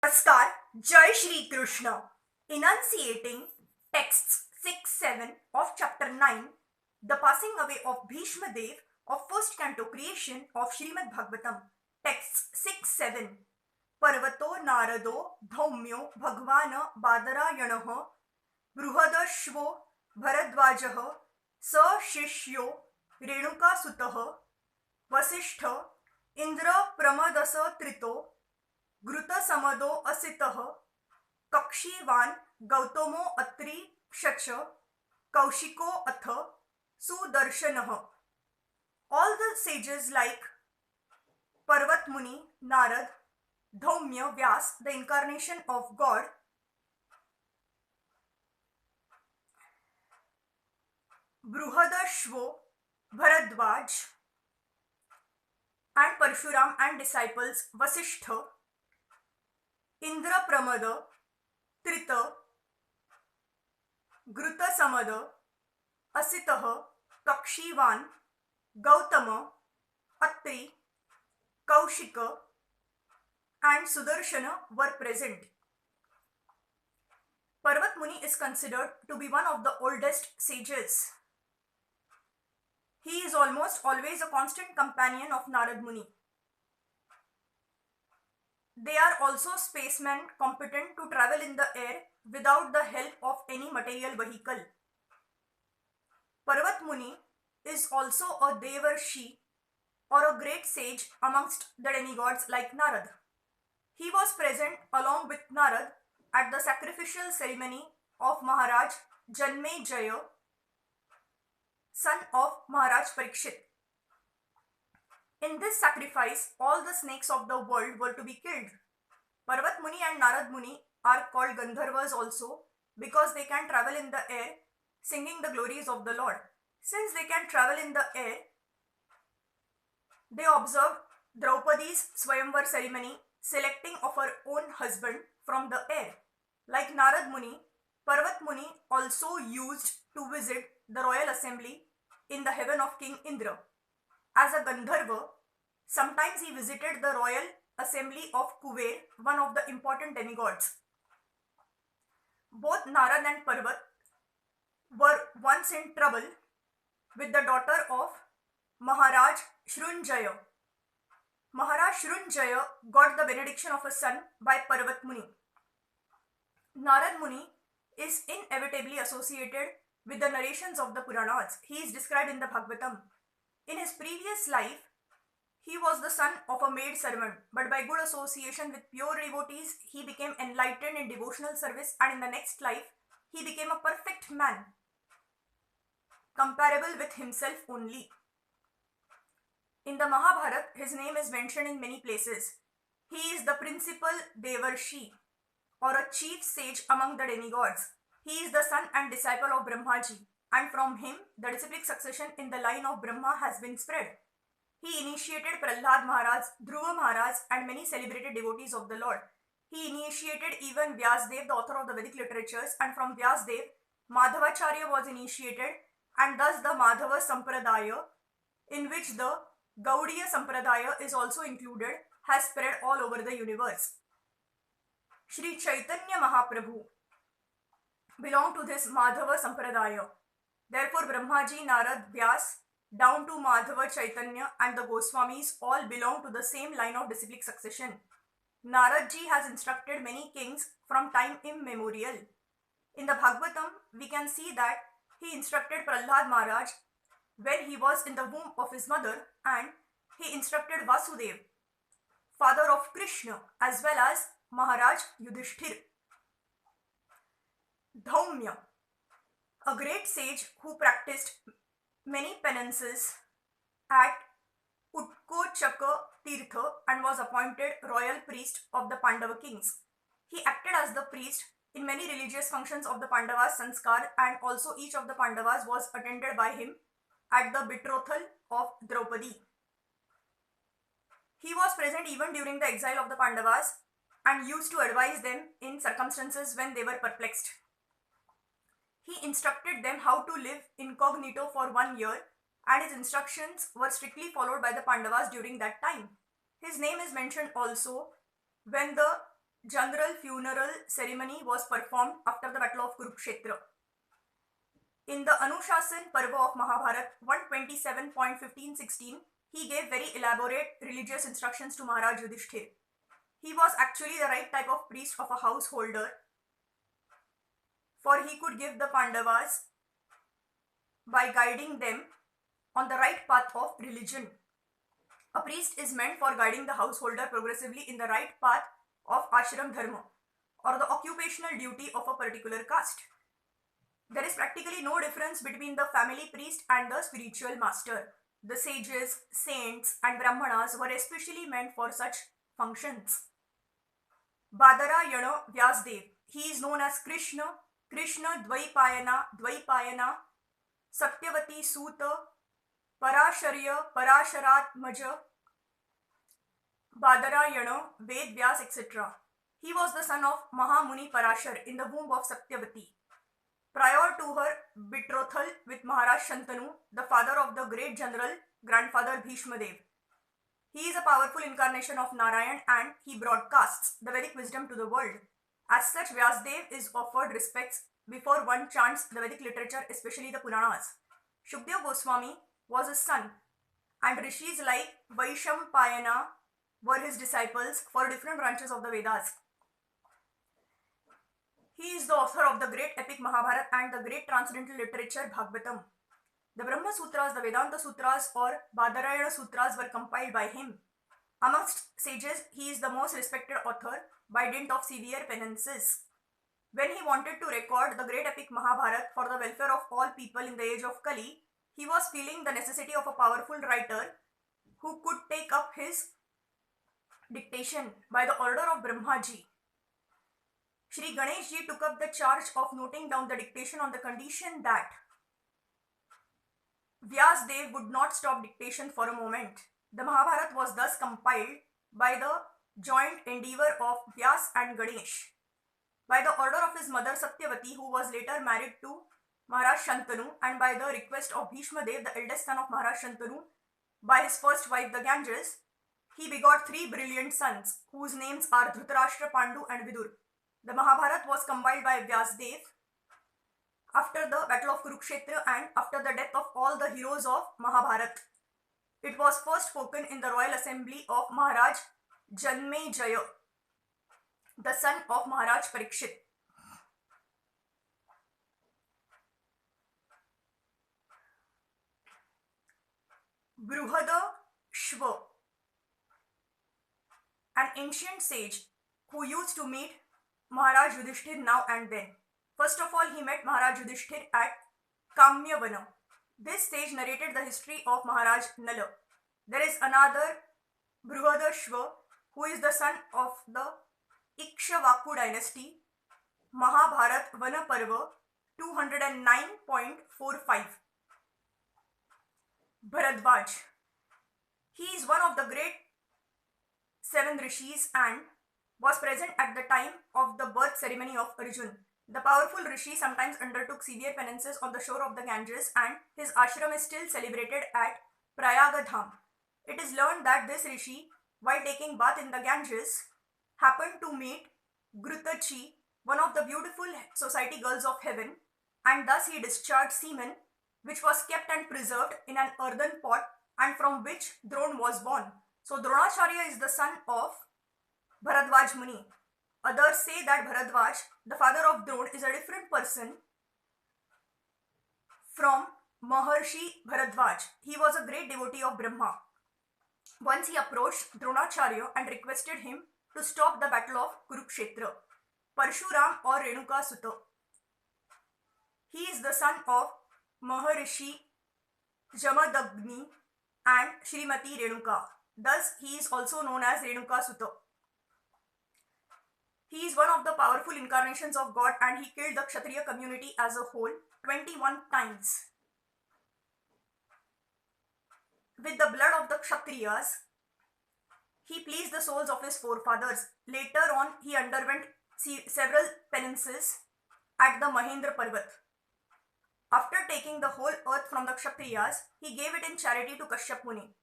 Namaskar, Jai Shri Krishna. Enunciating texts 6-7 of chapter 9, the passing away of Bhismadeva of first canto creation of Srimad Bhagavatam. Texts 6-7. Parvato Narado Dhaumyo Bhagvana Badarayanaha Bruhadashvo Bharadvajaha Sa Shishyo Renuka Sutaha Vasishtha Indra Pramadasa Trito घृत समदो असितः कक्षीवान गौतमो अत्रि क्षच कौशिको अथ सुदर्शनः. All the sages like Parvat Muni, Narad, Dhaumya, Vyas, the incarnation of God, Bruhadashvo, Bharadvaj, and Parshuram and disciples Vasishtha, Indra Pramada, Trita, Gruta Samada, Asitaha, Kakshivan, Gautama, Atri, Kaushika, and Sudarshana were present. Parvat Muni is considered to be one of the oldest sages. He is almost always a constant companion of Narad Muni. They are also spacemen competent to travel in the air without the help of any material vehicle. Parvat Muni is also a Devarshi or a great sage amongst the demigods like Narad. He was present along with Narad at the sacrificial ceremony of Maharaj Janmejaya, son of Maharaj Parikshit. In this sacrifice, all the snakes of the world were to be killed. Parvat Muni and Narad Muni are called Gandharvas also because they can travel in the air singing the glories of the Lord. Since they can travel in the air, they observed Draupadi's Swayamvar ceremony, selecting of her own husband from the air. Like Narad Muni, Parvat Muni also used to visit the royal assembly in the heaven of King Indra. As a Gandharva, sometimes he visited the royal assembly of Kuber, one of the important demigods. Both Narad and Parvat were once in trouble with the daughter of Maharaj Shrunjaya. Maharaj Shrunjaya got the benediction of a son by Parvat Muni. Narad Muni is inevitably associated with the narrations of the Puranas. He is described in the Bhagavatam. In his previous life, he was the son of a maid servant, but by good association with pure devotees, he became enlightened in devotional service, and in the next life, he became a perfect man, comparable with himself only. In the Mahabharata, his name is mentioned in many places. He is the principal Devarshi, or a chief sage among the demigods. He is the son and disciple of Brahmaji, and from him, the disciplic succession in the line of Brahma has been spread. He initiated Prahlad Maharaj, Dhruva Maharaj, and many celebrated devotees of the Lord. He initiated even Vasudevaya, the author of the Vedic literatures, and from Vasudevaya, Madhavacharya was initiated, and thus the Madhava Sampradaya, in which the Gaudiya Sampradaya is also included, has spread all over the universe. Shri Chaitanya Mahaprabhu belonged to this Madhava Sampradaya. Therefore, Brahmaji, Narad, Vyas, down to Madhava Chaitanya and the Goswamis all belong to the same line of disciplic succession. Naradji has instructed many kings from time immemorial. In the Bhagavatam, we can see that he instructed Prahlad Maharaj when he was in the womb of his mother, and he instructed Vasudevaya, father of Krishna, as well as Maharaj Yudhishthir. Dhaumya, a great sage who practiced many penances at Utkochaka Tirtha and was appointed royal priest of the Pandava kings. He acted as the priest in many religious functions of the Pandavas' sanskar, and also each of the Pandavas was attended by him at the betrothal of Draupadi. He was present even during the exile of the Pandavas and used to advise them in circumstances when they were perplexed. He instructed them how to live incognito for 1 year, and his instructions were strictly followed by the Pandavas during that time. His name is mentioned also when the general funeral ceremony was performed after the battle of Kurukshetra. In the Anushasan Parva of Mahabharata 127.15-16, he gave very elaborate religious instructions to Maharaj Yudhishthir. He was actually the right type of priest of a householder, for he could give the Pandavas by guiding them on the right path of religion. A priest is meant for guiding the householder progressively in the right path of ashram dharma or the occupational duty of a particular caste. There is practically no difference between the family priest and the spiritual master. The sages, saints and brahmanas were especially meant for such functions. Badarayana Vyasdev. He is known as Krishna, Krishna Dvaipayana, Satyavati Suta, Parasharya, Parasharatmaja, Badarayana, Ved Vyas, etc. He was the son of Mahamuni Parashar in the womb of Satyavati. Prior to her betrothal with Maharaj Shantanu, the father of the great general, grandfather Bhismadeva. He is a powerful incarnation of Narayan and he broadcasts the Vedic wisdom to the world. As such, Vyasdev is offered respects before one chants the Vedic literature, especially the Puranas. Shukdev Goswami was his son, and rishis like Vaishampayana were his disciples for different branches of the Vedas. He is the author of the great epic Mahabharata and the great transcendental literature Bhagavatam. The Brahma Sutras, the Vedanta Sutras or Badarayana Sutras were compiled by him. Amongst sages, he is the most respected author by dint of severe penances. When he wanted to record the great epic Mahabharata for the welfare of all people in the age of Kali, he was feeling the necessity of a powerful writer who could take up his dictation by the order of Brahmaji. Shri Ganeshji took up the charge of noting down the dictation on the condition that Vyasdev would not stop dictation for a moment. The Mahabharata was thus compiled by the joint endeavor of Vyas and Ganesh. By the order of his mother Satyavati, who was later married to Maharaj Shantanu, and by the request of Bhismadeva, the eldest son of Maharaj Shantanu, by his first wife the Ganges, he begot three brilliant sons, whose names are Dhritarashtra, Pandu and Vidur. The Mahabharata was compiled by Vyasdev after the battle of Kurukshetra and after the death of all the heroes of Mahabharata. It was first spoken in the royal assembly of Maharaj Janmejaya, the son of Maharaj Parikshit. Bruhada Shva, an ancient sage who used to meet Maharaj Yudhishthir now and then. First of all, he met Maharaj Yudhishthir at Kamyavana. This sage narrated the history of Maharaj Nala. There is another Bruhada Shva who is the son of the Ikshvaku dynasty. Mahabharat Vana Parva 209.45. Bharadvaj. He is one of the great seven rishis and was present at the time of the birth ceremony of Arjun. The powerful rishi sometimes undertook severe penances on the shore of the Ganges, and his ashram is still celebrated at Prayagadham. It is learned that this rishi, while taking bath in the Ganges, happened to meet Grutachi, one of the beautiful society girls of heaven, and thus he discharged semen, which was kept and preserved in an earthen pot, and from which Drona was born. So Dronacharya is the son of Bharadvaj Muni. Others say that Bharadvaj, the father of Drona, is a different person from Maharshi Bharadvaj. He was a great devotee of Brahma. Once he approached Dronacharya and requested him to stop the battle of Kurukshetra. Parshuram or Renuka Sutta. He is the son of Maharishi Jamadagni and Srimati Renuka. Thus, he is also known as Renuka Sutta. He is one of the powerful incarnations of God, and he killed the Kshatriya community as a whole 21 times. With the blood of the Kshatriyas, he pleased the souls of his forefathers. Later on, he underwent several penances at the Mahendra Parvat. After taking the whole earth from the Kshatriyas, he gave it in charity to Kashyap Muni.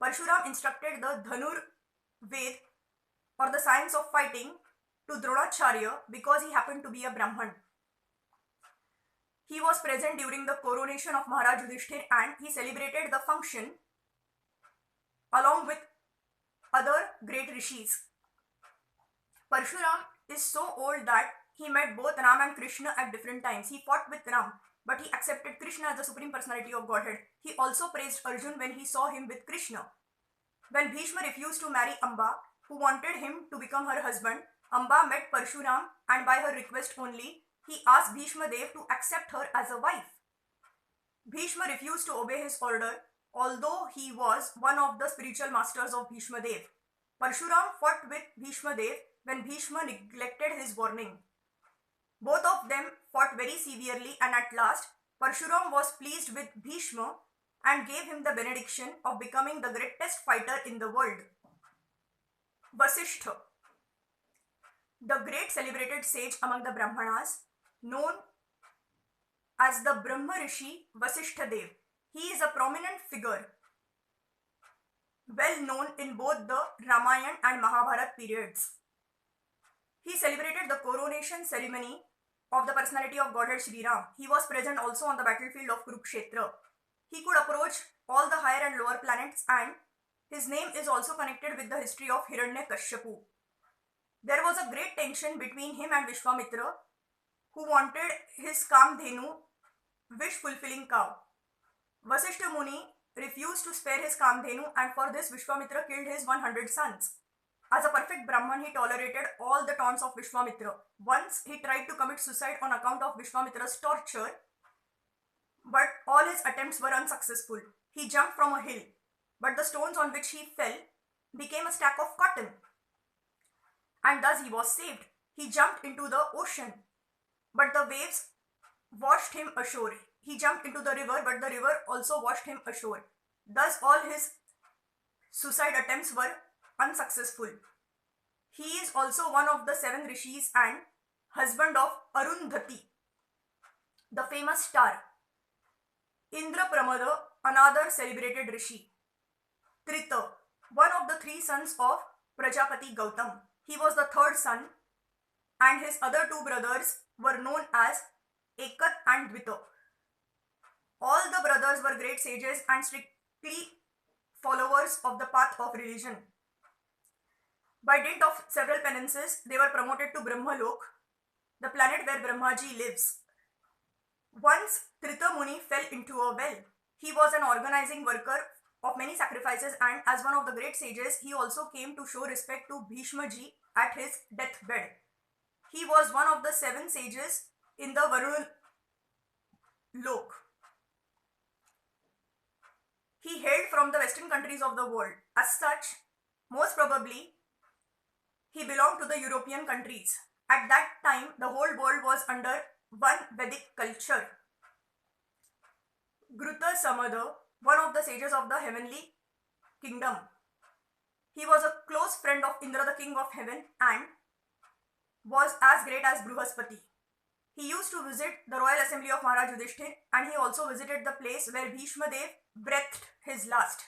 Parshuram instructed the Dhanur Ved, or the science of fighting, to Dronacharya because he happened to be a Brahman. He was present during the coronation of Maharaj Yudhishthir and he celebrated the function along with other great rishis. Parshuram is so old that he met both Ram and Krishna at different times. He fought with Ram, but he accepted Krishna as the Supreme Personality of Godhead. He also praised Arjun when he saw him with Krishna. When Bhishma refused to marry Amba, who wanted him to become her husband, Amba met Parshuram and by her request only, he asked Bhismadeva to accept her as a wife. Bhishma refused to obey his order, although he was one of the spiritual masters of Bhismadeva. Parshuram fought with Bhismadeva when Bhishma neglected his warning. Both of them fought very severely and at last, Parshuram was pleased with Bhishma and gave him the benediction of becoming the greatest fighter in the world. Vasishtha, the great celebrated sage among the Brahmanas, known as the Brahma Rishi Vasishthadev. He is a prominent figure, well known in both the Ramayana and Mahabharata periods. He celebrated the coronation ceremony of the personality of Godhead Shri Ram. He was present also on the battlefield of Kurukshetra. He could approach all the higher and lower planets and his name is also connected with the history of Hiranyakashipu. There was a great tension between him and Vishwamitra, who wanted his Kamdhenu, wish-fulfilling cow. Vasishtha Muni refused to spare his Kamdhenu and for this Vishwamitra killed his 100 sons. As a perfect Brahman, he tolerated all the taunts of Vishwamitra. Once he tried to commit suicide on account of Vishwamitra's torture, but all his attempts were unsuccessful. He jumped from a hill, but the stones on which he fell became a stack of cotton, and thus he was saved. He jumped into the ocean, but the waves washed him ashore. He jumped into the river, but the river also washed him ashore. Thus all his suicide attempts were unsuccessful. He is also one of the 7 rishis and husband of Arundhati, the famous star. Indra Pramada, another celebrated rishi. Trita, one of the 3 sons of Prajapati Gautam. He was the 3rd son and his other 2 brothers were known as Ekat and Dvita. All the brothers were great sages and strictly followers of the path of religion. By dint of several penances, they were promoted to Brahmalok, the planet where Brahmaji lives. Once Trita Muni fell into a well. He was an organizing worker of many sacrifices and as one of the great sages, he also came to show respect to Bhishmaji at his deathbed. He was one of the 7 sages in the Varun Lok. He hailed from the western countries of the world. As such, most probably, he belonged to the European countries. At that time, the whole world was under one Vedic culture. Gruta Samada, one of the sages of the heavenly kingdom. He was a close friend of Indra, the king of heaven, and was as great as Bruhaspati. He used to visit the royal assembly of Maharaj Yudhishthir and he also visited the place where Bhishmadev breathed his last.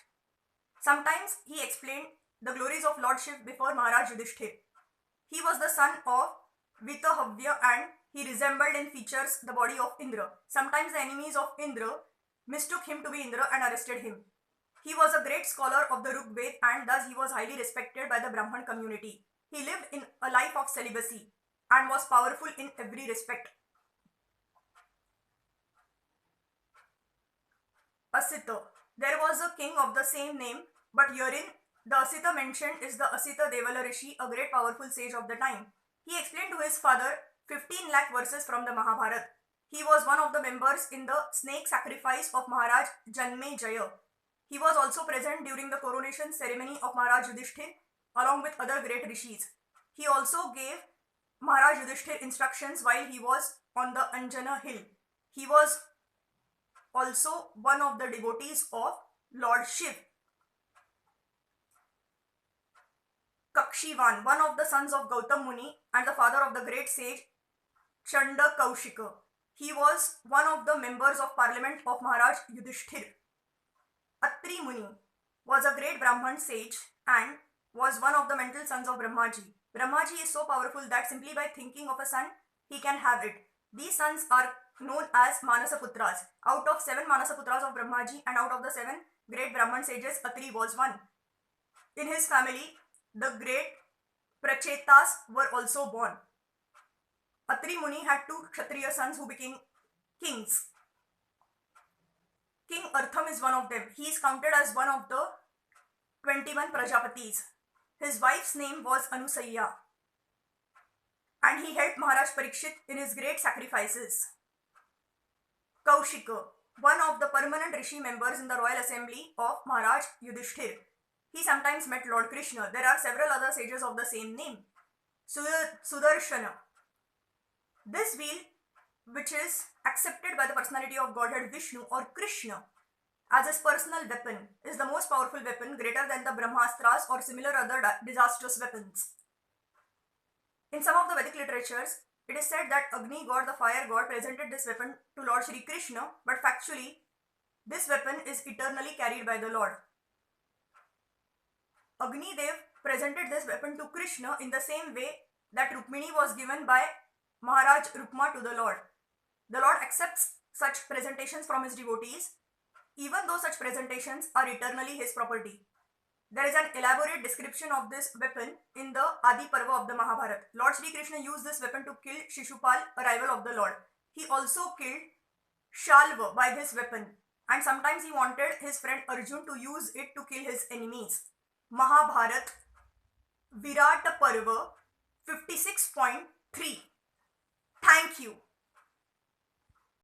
Sometimes he explained the glories of Lord Shiv before Maharaj Yudhishthir. He was the son of Vitahavya and he resembled in features the body of Indra. Sometimes the enemies of Indra mistook him to be Indra and arrested him. He was a great scholar of the Rig Veda and thus he was highly respected by the Brahman community. He lived in a life of celibacy and was powerful in every respect. Asita. There was a king of the same name, but herein the Asita mentioned is the Asita Devala Rishi, a great powerful sage of the time. He explained to his father 15 lakh verses from the Mahabharata. He was one of the members in the snake sacrifice of Maharaj Janmejaya. He was also present during the coronation ceremony of Maharaj Yudhishthir along with other great rishis. He also gave Maharaj Yudhishthir instructions while he was on the Anjana hill. He was also one of the devotees of Lord Shiv. Kakshivan, one of the sons of Gautam Muni and the father of the great sage Chanda Kaushika. He was one of the members of parliament of Maharaj Yudhishthir. Atri Muni was a great Brahman sage and was one of the mental sons of Brahmaji. Brahmaji is so powerful that simply by thinking of a son, he can have it. These sons are known as Manasaputras. Out of 7 Manasaputras of Brahmaji and out of the 7 great Brahman sages, Atri was one. In his family, the great Prachetas were also born. Atri Muni had 2 Kshatriya sons who became kings. King Artham is one of them. He is counted as one of the 21 Prajapatis. His wife's name was Anusaya. And he helped Maharaj Parikshit in his great sacrifices. Kaushika, one of the permanent Rishi members in the royal assembly of Maharaj Yudhishthir. He sometimes met Lord Krishna. There are several other sages of the same name. Sudarshana. This wheel, which is accepted by the personality of Godhead Vishnu or Krishna as his personal weapon, is the most powerful weapon, greater than the Brahmastras or similar other disastrous weapons. In some of the Vedic literatures, it is said that Agni god, the fire god, presented this weapon to Lord Shri Krishna, but factually, this weapon is eternally carried by the Lord. Agni Dev presented this weapon to Krishna in the same way that Rukmini was given by Maharaj Rukma to the Lord. The Lord accepts such presentations from his devotees, even though such presentations are eternally his property. There is an elaborate description of this weapon in the Adi Parva of the Mahabharata. Lord Shri Krishna used this weapon to kill Shishupal, a rival of the Lord. He also killed Shalva by this weapon, and sometimes he wanted his friend Arjun to use it to kill his enemies. Mahabharata, Virata Parva 56.3. Thank you.